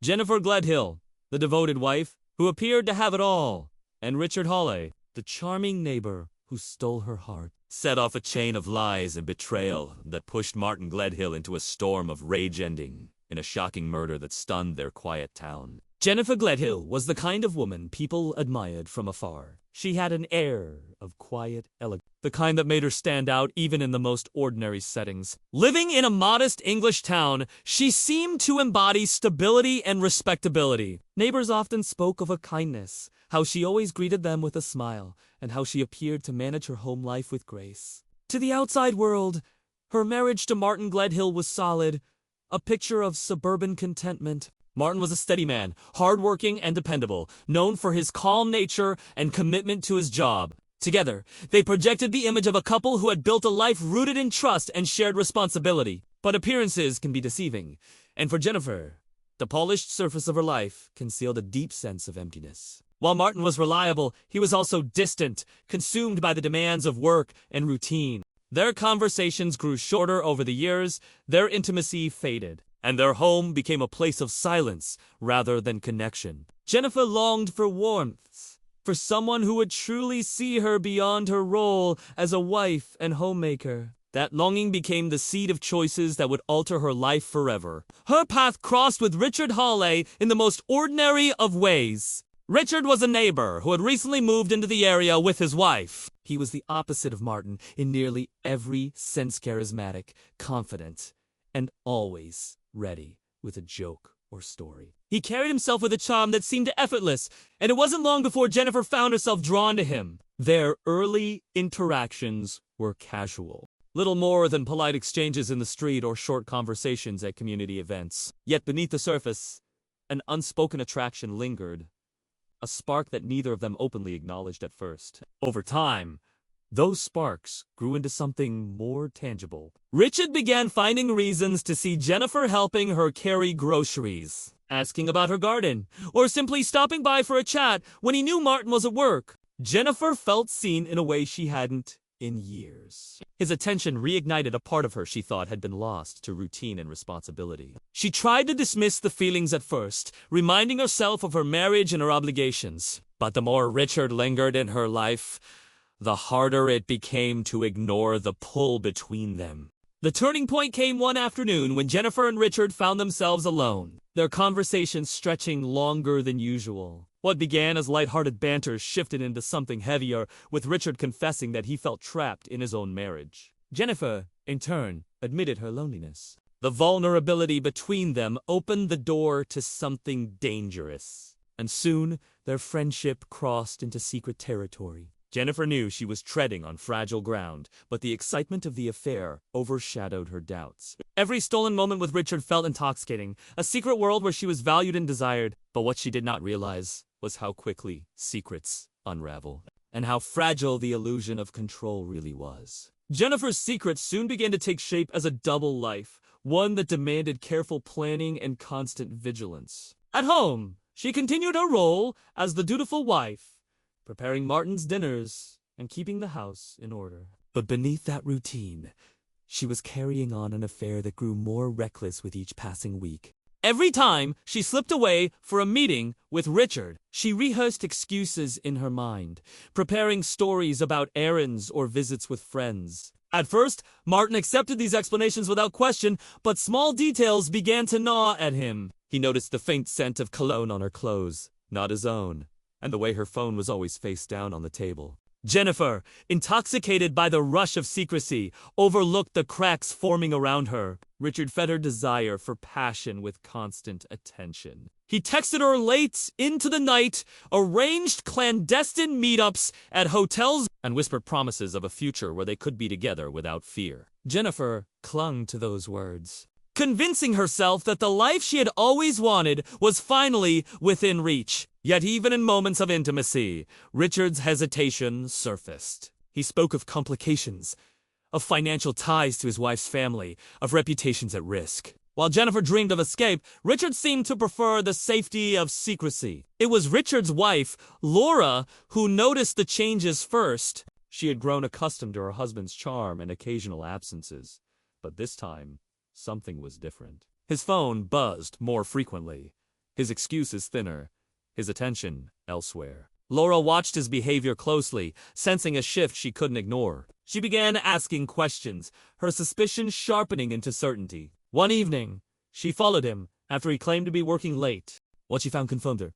Jennifer Gledhill, the devoted wife, who appeared to have it all, and Richard Hale, the charming neighbor who stole her heart, set off a chain of lies and betrayal that pushed Martin Gledhill into a storm of rage, ending in a shocking murder that stunned their quiet town. Jennifer Gledhill was the kind of woman people admired from afar. She had an air of quiet elegance, the kind that made her stand out even in the most ordinary settings. Living in a modest English town, she seemed to embody stability and respectability. Neighbors often spoke of her kindness, how she always greeted them with a smile, and how she appeared to manage her home life with grace. To the outside world, her marriage to Martin Gledhill was solid, a picture of suburban contentment. Martin was a steady man, hardworking and dependable, known for his calm nature and commitment to his job. Together, they projected the image of a couple who had built a life rooted in trust and shared responsibility. But appearances can be deceiving, and for Jennifer, the polished surface of her life concealed a deep sense of emptiness. While Martin was reliable, he was also distant, consumed by the demands of work and routine. Their conversations grew shorter over the years, their intimacy faded, and their home became a place of silence rather than connection. Jennifer longed for warmth, for someone who would truly see her beyond her role as a wife and homemaker. That longing became the seed of choices that would alter her life forever. Her path crossed with Richard Hale in the most ordinary of ways. Richard was a neighbor who had recently moved into the area with his wife. He was the opposite of Martin in nearly every sense: charismatic, confident, and always ready with a joke or story. He carried himself with a charm that seemed effortless, and it wasn't long before Jennifer found herself drawn to him. Their early interactions were casual, little more than polite exchanges in the street or short conversations at community events. Yet beneath the surface, an unspoken attraction lingered, a spark that neither of them openly acknowledged at first. Over time, those sparks grew into something more tangible. Richard began finding reasons to see Jennifer helping her carry groceries, asking about her garden, or simply stopping by for a chat when he knew Martin was at work. Jennifer felt seen in a way she hadn't in years. His attention reignited a part of her she thought had been lost to routine and responsibility. She tried to dismiss the feelings at first, reminding herself of her marriage and her obligations. But the more Richard lingered in her life, the harder it became to ignore the pull between them. The turning point came one afternoon when Jennifer and Richard found themselves alone, their conversations stretching longer than usual. What began as lighthearted banter shifted into something heavier, with Richard confessing that he felt trapped in his own marriage. Jennifer, in turn, admitted her loneliness. The vulnerability between them opened the door to something dangerous, and soon their friendship crossed into secret territory. Jennifer knew she was treading on fragile ground, but the excitement of the affair overshadowed her doubts. Every stolen moment with Richard felt intoxicating, a secret world where she was valued and desired. But what she did not realize was how quickly secrets unravel, and how fragile the illusion of control really was. Jennifer's secrets soon began to take shape as a double life, one that demanded careful planning and constant vigilance. At home, she continued her role as the dutiful wife, preparing Martin's dinners and keeping the house in order. But beneath that routine, she was carrying on an affair that grew more reckless with each passing week. Every time she slipped away for a meeting with Richard, she rehearsed excuses in her mind, preparing stories about errands or visits with friends. At first, Martin accepted these explanations without question, but small details began to gnaw at him. He noticed the faint scent of cologne on her clothes, not his own, and the way her phone was always face down on the table. Jennifer, intoxicated by the rush of secrecy, overlooked the cracks forming around her. Richard fed her desire for passion with constant attention. He texted her late into the night, arranged clandestine meetups at hotels, and whispered promises of a future where they could be together without fear. Jennifer clung to those words, convincing herself that the life she had always wanted was finally within reach. Yet even in moments of intimacy, Richard's hesitation surfaced. He spoke of complications, of financial ties to his wife's family, of reputations at risk. While Jennifer dreamed of escape, Richard seemed to prefer the safety of secrecy. It was Richard's wife, Laura, who noticed the changes first. She had grown accustomed to her husband's charm and occasional absences. But this time, something was different. His phone buzzed more frequently, his excuses thinner, his attention elsewhere. Laura watched his behavior closely, sensing a shift she couldn't ignore. She began asking questions, her suspicions sharpening into certainty. One evening, she followed him after he claimed to be working late. What she found confirmed her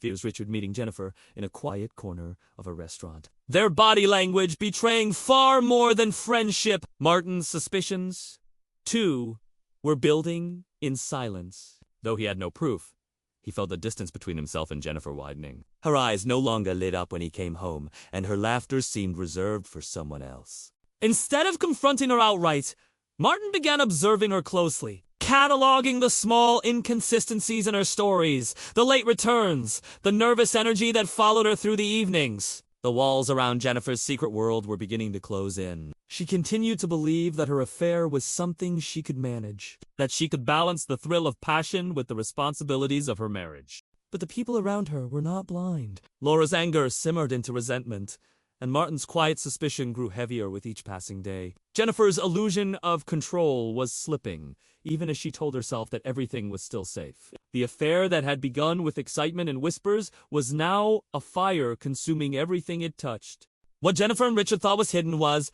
fears. Richard meeting Jennifer in a quiet corner of a restaurant, their body language betraying far more than friendship. Martin's suspicions, too, were building in silence. Though he had no proof, he felt the distance between himself and Jennifer widening. Her eyes no longer lit up when he came home, and her laughter seemed reserved for someone else. Instead of confronting her outright, Martin began observing her closely, cataloging the small inconsistencies in her stories, the late returns, the nervous energy that followed her through the evenings. The walls around Jennifer's secret world were beginning to close in. She continued to believe that her affair was something she could manage, that she could balance the thrill of passion with the responsibilities of her marriage. But the people around her were not blind. Laura's anger simmered into resentment, and Martin's quiet suspicion grew heavier with each passing day. Jennifer's illusion of control was slipping, even as she told herself that everything was still safe. The affair that had begun with excitement and whispers was now a fire consuming everything it touched. What Jennifer and Richard thought was hidden was,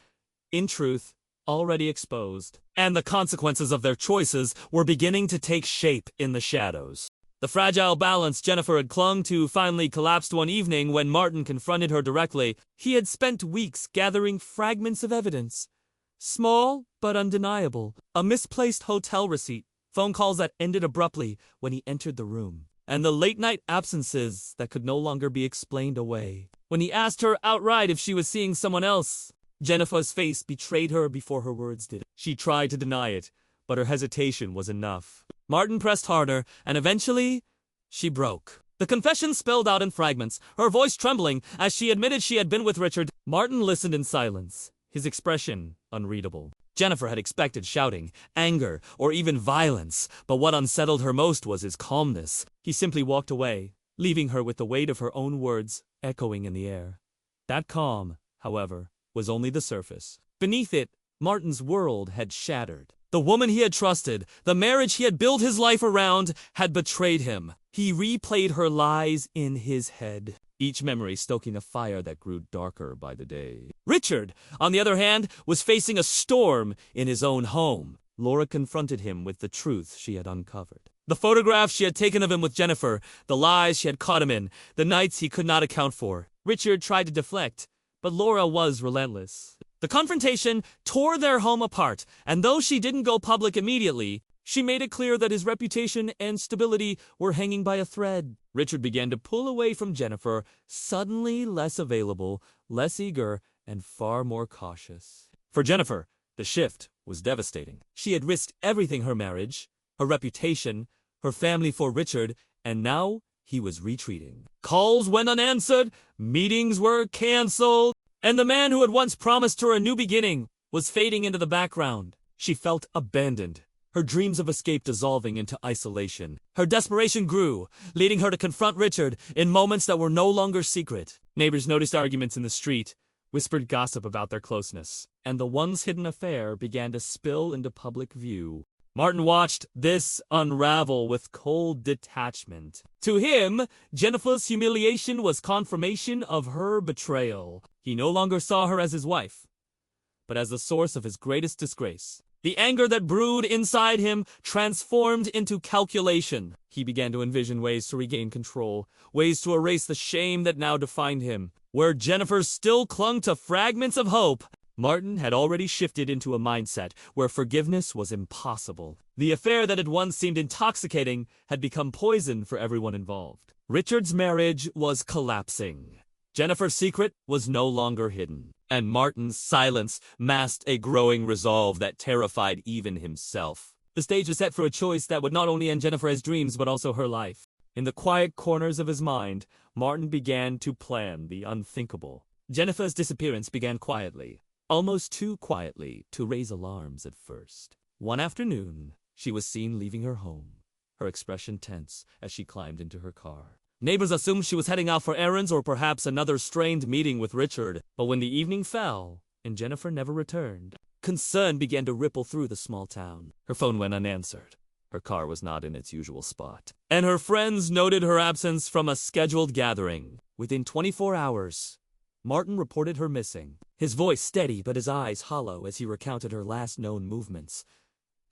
in truth, already exposed, and the consequences of their choices were beginning to take shape in the shadows. The fragile balance Jennifer had clung to finally collapsed one evening when Martin confronted her directly. He had spent weeks gathering fragments of evidence, small but undeniable: a misplaced hotel receipt, phone calls that ended abruptly when he entered the room, and the late-night absences that could no longer be explained away. When he asked her outright if she was seeing someone else, Jennifer's face betrayed her before her words did. She tried to deny it, but her hesitation was enough. Martin pressed harder, and eventually, she broke. The confession spilled out in fragments, her voice trembling as she admitted she had been with Richard. Martin listened in silence, his expression unreadable. Jennifer had expected shouting, anger, or even violence, but what unsettled her most was his calmness. He simply walked away, leaving her with the weight of her own words echoing in the air. That calm, however, was only the surface. Beneath it, Martin's world had shattered. The woman he had trusted, the marriage he had built his life around, had betrayed him. He replayed her lies in his head, each memory stoking a fire that grew darker by the day. Richard, on the other hand, was facing a storm in his own home. Laura confronted him with the truth she had uncovered. The photographs she had taken of him with Jennifer, the lies she had caught him in, the nights he could not account for. Richard tried to deflect, but Laura was relentless. The confrontation tore their home apart, and though she didn't go public immediately, she made it clear that his reputation and stability were hanging by a thread. Richard began to pull away from Jennifer, suddenly less available, less eager, and far more cautious. For Jennifer, the shift was devastating. She had risked everything: her marriage, her reputation, her family for Richard, and now he was retreating. Calls went unanswered, meetings were canceled, and the man who had once promised her a new beginning was fading into the background. She felt abandoned, her dreams of escape dissolving into isolation. Her desperation grew, leading her to confront Richard in moments that were no longer secret. Neighbors noticed arguments in the street, whispered gossip about their closeness, and the once hidden affair began to spill into public view. Martin watched this unravel with cold detachment. To him, Jennifer's humiliation was confirmation of her betrayal. He no longer saw her as his wife, but as the source of his greatest disgrace. The anger that brewed inside him transformed into calculation. He began to envision ways to regain control, ways to erase the shame that now defined him. Where Jennifer still clung to fragments of hope, Martin had already shifted into a mindset where forgiveness was impossible. The affair that had once seemed intoxicating had become poison for everyone involved. Richard's marriage was collapsing. Jennifer's secret was no longer hidden, and Martin's silence masked a growing resolve that terrified even himself. The stage was set for a choice that would not only end Jennifer's dreams but also her life. In the quiet corners of his mind, Martin began to plan the unthinkable. Jennifer's disappearance began quietly, almost too quietly to raise alarms at first. One afternoon, she was seen leaving her home, her expression tense as she climbed into her car. Neighbors assumed she was heading out for errands or perhaps another strained meeting with Richard. But when the evening fell and Jennifer never returned, concern began to ripple through the small town. Her phone went unanswered. Her car was not in its usual spot, and her friends noted her absence from a scheduled gathering. Within 24 hours, Martin reported her missing, his voice steady but his eyes hollow as he recounted her last known movements.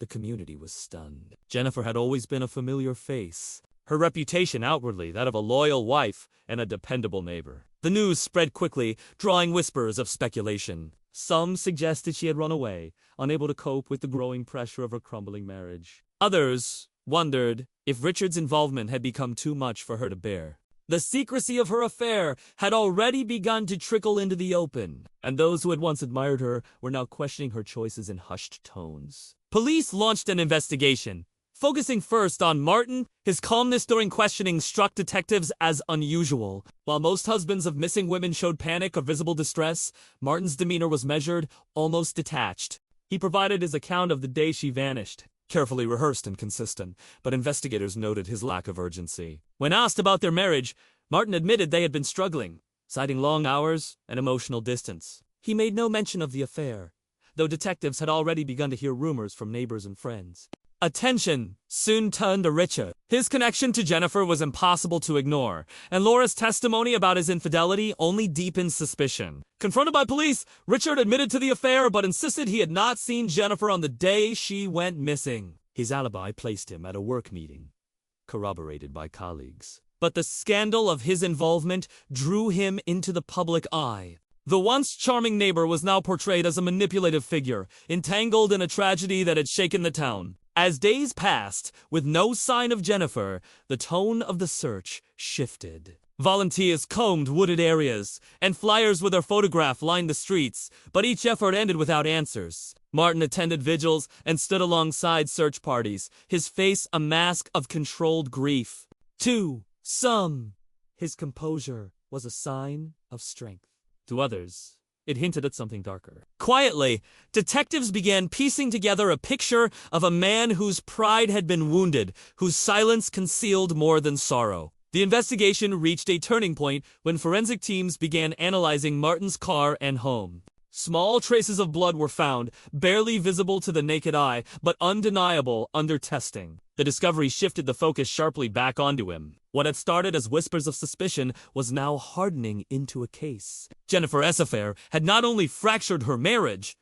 The community was stunned. Jennifer had always been a familiar face, her reputation outwardly that of a loyal wife and a dependable neighbor. The news spread quickly, drawing whispers of speculation. Some suggested she had run away, unable to cope with the growing pressure of her crumbling marriage. Others wondered if Richard's involvement had become too much for her to bear. The secrecy of her affair had already begun to trickle into the open, and those who had once admired her were now questioning her choices in hushed tones. Police launched an investigation, focusing first on Martin. His calmness during questioning struck detectives as unusual. While most husbands of missing women showed panic or visible distress, Martin's demeanor was measured, almost detached. He provided his account of the day she vanished, carefully rehearsed and consistent, but investigators noted his lack of urgency. When asked about their marriage, Martin admitted they had been struggling, citing long hours and emotional distance. He made no mention of the affair, though detectives had already begun to hear rumors from neighbors and friends. Attention soon turned to Richard. His connection to Jennifer was impossible to ignore, and Laura's testimony about his infidelity only deepened suspicion. Confronted by police, Richard admitted to the affair but insisted he had not seen Jennifer on the day she went missing. His alibi placed him at a work meeting, corroborated by colleagues. But the scandal of his involvement drew him into the public eye. The once charming neighbor was now portrayed as a manipulative figure, entangled in a tragedy that had shaken the town. As days passed, with no sign of Jennifer, the tone of the search shifted. Volunteers combed wooded areas, and flyers with her photograph lined the streets, but each effort ended without answers. Martin attended vigils and stood alongside search parties, his face a mask of controlled grief. To some, his composure was a sign of strength. To others, it hinted at something darker. Quietly, detectives began piecing together a picture of a man whose pride had been wounded, whose silence concealed more than sorrow. The investigation reached a turning point when forensic teams began analyzing Martin's car and home. Small traces of blood were found, barely visible to the naked eye, but undeniable under testing. The discovery shifted the focus sharply back onto him. What had started as whispers of suspicion was now hardening into a case. Jennifer's affair had not only fractured her marriage,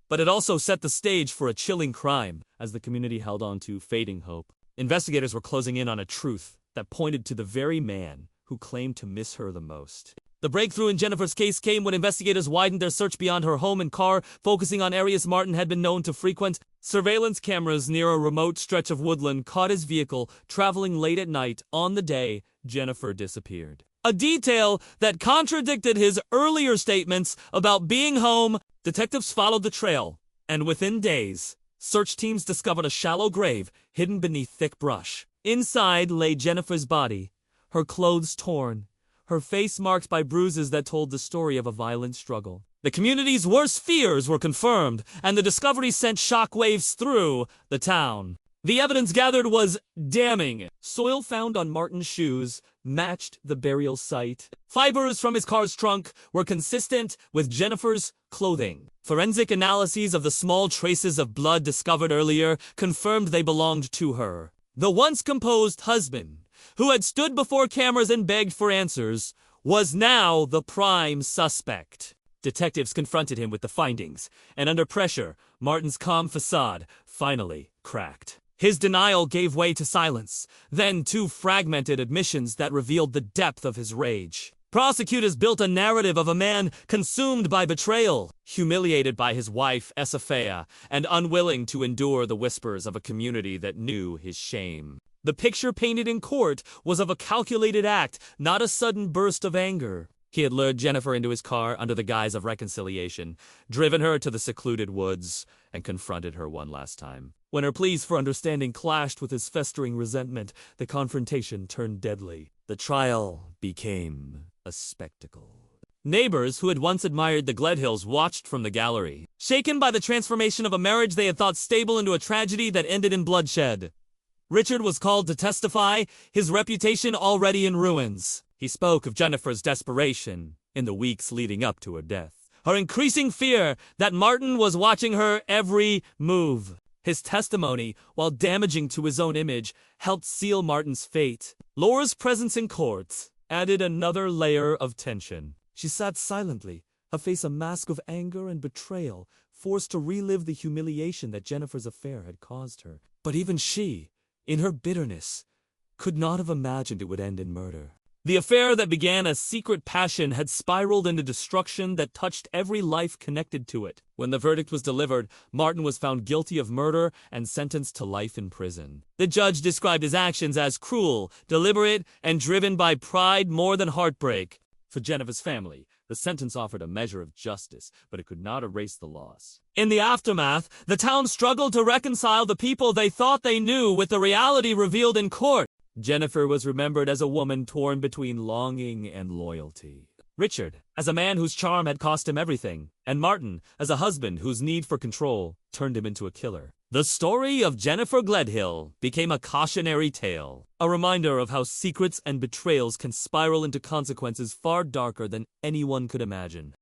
but it also set the stage for a chilling crime. As the community held on to fading hope, investigators were closing in on a truth that pointed to the very man who claimed to miss her the most. The breakthrough in Jennifer's case came when investigators widened their search beyond her home and car, focusing on areas Martin had been known to frequent. Surveillance cameras near a remote stretch of woodland caught his vehicle traveling late at night on the day Jennifer disappeared. A detail that contradicted his earlier statements about being home. Detectives followed the trail, and within days, search teams discovered a shallow grave hidden beneath thick brush. Inside lay Jennifer's body, her clothes torn, her face marked by bruises that told the story of a violent struggle. The community's worst fears were confirmed, and the discovery sent shockwaves through the town. The evidence gathered was damning. Soil found on Martin's shoes matched the burial site. Fibers from his car's trunk were consistent with Jennifer's clothing. Forensic analyses of the small traces of blood discovered earlier confirmed they belonged to her. The once composed husband, who had stood before cameras and begged for answers, was now the prime suspect. Detectives confronted him with the findings, and under pressure, Martin's calm facade finally cracked. His denial gave way to silence, then two fragmented admissions that revealed the depth of his rage. Prosecutors built a narrative of a man consumed by betrayal, humiliated by his wife, Esafea, and unwilling to endure the whispers of a community that knew his shame. The picture painted in court was of a calculated act, not a sudden burst of anger. He had lured Jennifer into his car under the guise of reconciliation, driven her to the secluded woods, and confronted her one last time. When her pleas for understanding clashed with his festering resentment, the confrontation turned deadly. The trial became a spectacle. Neighbors who had once admired the Gledhills watched from the gallery, shaken by the transformation of a marriage they had thought stable into a tragedy that ended in bloodshed. Richard was called to testify, his reputation already in ruins. He spoke of Jennifer's desperation in the weeks leading up to her death, her increasing fear that Martin was watching her every move. His testimony, while damaging to his own image, helped seal Martin's fate. Laura's presence in court added another layer of tension. She sat silently, her face a mask of anger and betrayal, forced to relive the humiliation that Jennifer's affair had caused her. But even she, in her bitterness, could not have imagined it would end in murder. The affair that began as secret passion had spiraled into destruction that touched every life connected to it. When the verdict was delivered, Martin was found guilty of murder and sentenced to life in prison. The judge described his actions as cruel, deliberate, and driven by pride more than heartbreak. For Jennifer's family, the sentence offered a measure of justice, but it could not erase the loss. In the aftermath, the town struggled to reconcile the people they thought they knew with the reality revealed in court. Jennifer was remembered as a woman torn between longing and loyalty. Richard, as a man whose charm had cost him everything, and Martin, as a husband whose need for control turned him into a killer. The story of Jennifer Gledhill became a cautionary tale, a reminder of how secrets and betrayals can spiral into consequences far darker than anyone could imagine.